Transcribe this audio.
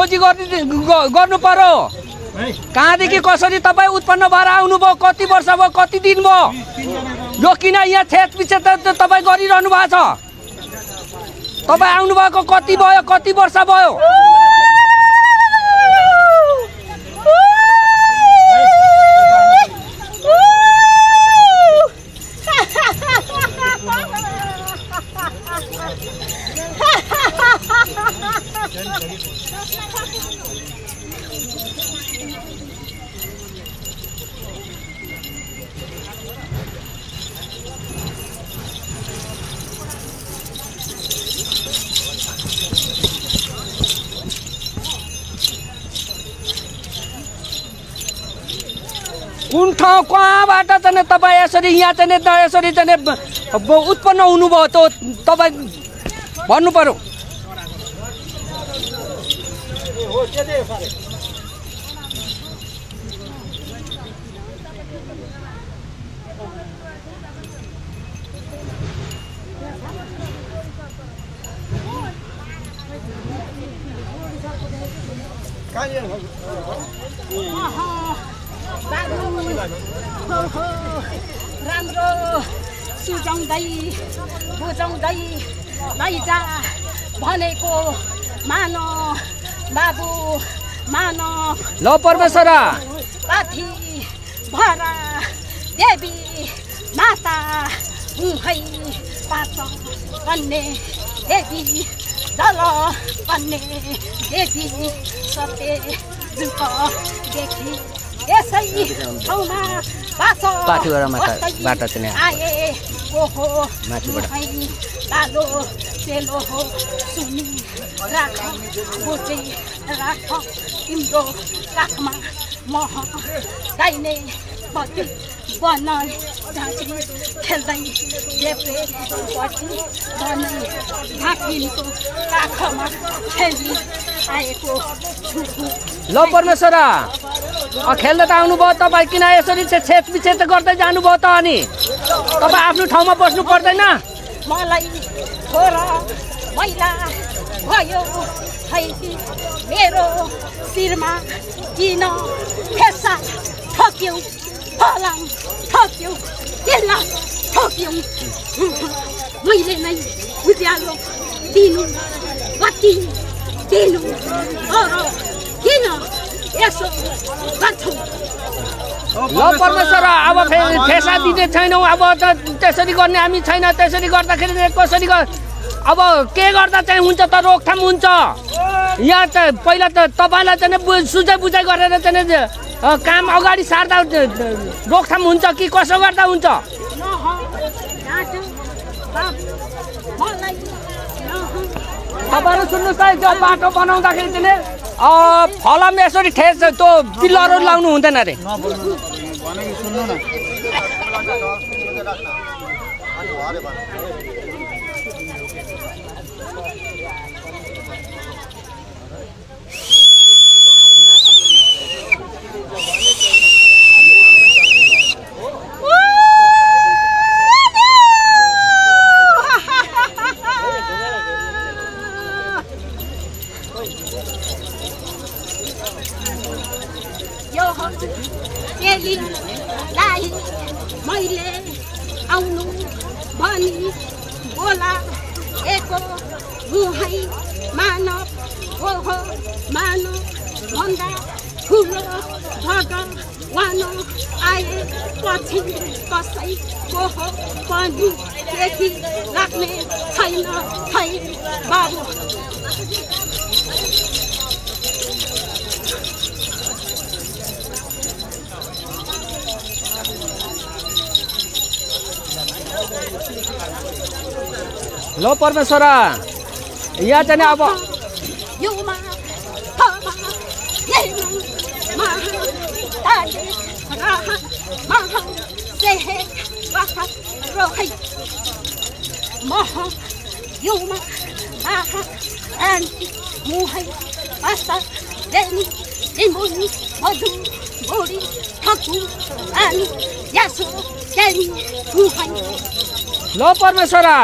खोजी गर्नु पर्यो। कहाँदेखि कसरी तपाईँ उत्पन्न भएर आउनुभयो? कति वर्ष भयो? कति दिन भयो? यो किन यहाँ छेचपिछेच तपाईँ गरिरहनु भएको छ? तपाईँ आउनुभएको कति भयो? कति वर्ष भयो? कुन ठाउँ कहाँबाट चाहिँ तपाईँ यसरी यहाँ चाहिँ यसरी चाहिँ उत्पन्न हुनुभयो त तपाईँ भन्नु पर्यो। राम्रो सुझाउँदै बुझाउँदै लैजा भनेको मान बाबु मान। ल परमेश्वरा पाथी भरा देवी माता हुँहै पाँच कन्ने देवी जल कन्ने देवी सत्य जुक देखि यसै ठाउँमा बाटो चाहिँ आए ओहो लालो सेलो हो सुनि राख बोचे राख तिम्रो काखमा मह गाइने पति बनाइ झाँकी खेल्दै देप्रे पति बनाइ झाँकिनको काखमा खेली आएको छु। ल परमेश्वरा खेल्दै त आउनुभयो तपाईँ, किन यसरी छेचपिछेच गर्दै जानुभयो त? अनि तपाईँ आफ्नो ठाउँमा बस्नु पर्दैन? मलाई छोरा मैला भयो है मेरो शिरमा किन फेसा ठोक्यौ फलाङ ठोक्यौ किन ठोक्यौ? मैले नै उज्यालो दिनु कति दिनु किन यसो गर्छौ? ल परमेश्वरा अब फेसा दिने छैनौँ। अब त्यसरी गर्ने हामी छैन। त्यसरी गर्दाखेरि कसरी अब के गर्दा चाहिँ हुन्छ त? रोकथाम हुन्छ। यहाँ चाहिँ पहिला त तपाईँलाई चाहिँ सुझाइ बुझाइ गरेर चाहिँ काम अगाडि सार्दा रोकथाम हुन्छ कि कसो गर्दा हुन्छ? तपाईँहरू सुन्नुहोस् है, त्यो बाटो बनाउँदाखेरि चाहिँ फलाम यसरी ठेस त्यो पिल्लरहरू लाउनु हुँदैन अरे। मैले आउनु भनी बोला एको मुहै मानव हो मानव भन्दा ठुलो भगवान आए पछि कसैको पनि देखि लाग्ने छैन है बाबु। ल परमेश्वरा यहाँ चाहिँ अब ल परमेश्वरा